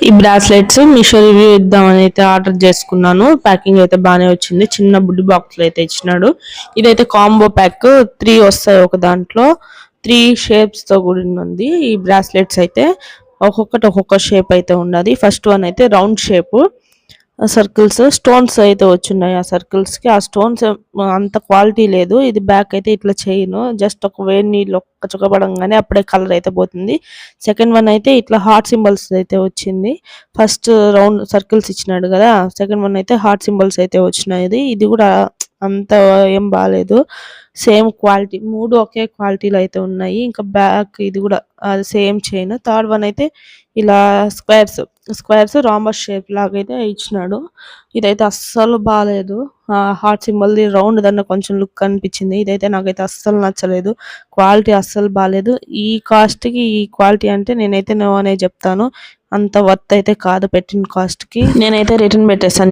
ఈ bracelets Meesho review ఇద్దామని అయితే ఆర్డర్ చేసుకున్నాను. ప్యాకింగ్ అయితే బాగానే వచ్చింది. చిన్న బుడ్డి బాక్స్ లో అయితే ఇచ్చినాడు. ఇదైతే కాంబో ప్యాక్ 3 వస్తాయి ఒక దాంట్లో. 3 షేప్స్ తో కూడిన ఉంది. ఈ బ్రాస్లెట్స్ అయితే ఒక్కొక్కటి ఒక్కొక్క షేప్ అయితే ఉన్నది. ఫస్ట్ వన్ అయితే రౌండ్ షేప్ సర్కిల్స్ స్టోన్స్ అయితే వచ్చున్నాయి. ఆ సర్కిల్స్ కి ఆ స్టోన్స్ అంత క్వాలిటీ లేదు. ఇది బ్యాక్ అయితే ఇట్లా చేయను, జస్ట్ ఒక వేడి నీళ్ళు ఒక్క చుక్కబడంగానే అప్పుడే కలర్ అయితే పోతుంది. సెకండ్ వన్ అయితే ఇట్లా హార్ట్ సింబల్స్ అయితే వచ్చింది. ఫస్ట్ రౌండ్ సర్కిల్స్ ఇచ్చినాడు కదా, సెకండ్ వన్ అయితే హార్ట్ సింబల్స్ అయితే వచ్చినాయి. ఇది కూడా అంత ఏం బాగాలేదు. సేమ్ క్వాలిటీ, 3 ఒకే క్వాలిటీలో అయితే ఉన్నాయి. ఇంకా బ్యాక్ ఇది కూడా సేమ్ చైన్. థర్డ్ వన్ అయితే ఇలా స్క్వేర్స్ రాంబస్ షేప్ లాగా అయితే ఇచ్చినాడు. ఇదైతే అస్సలు బాగాలేదు. హార్ట్ సింబల్ ది రౌండ్ దాన్ని కొంచెం లుక్ అనిపించింది. ఇదైతే నాకైతే అస్సలు నచ్చలేదు. క్వాలిటీ అస్సలు బాగాలేదు. ఈ కాస్ట్ కి ఈ క్వాలిటీ అంటే నేనైతే నో అనే చెప్తాను. అంత వర్త్ అయితే కాదు పెట్టిన కాస్ట్ కి. నేనైతే రిటర్న్ పెట్టేసాను.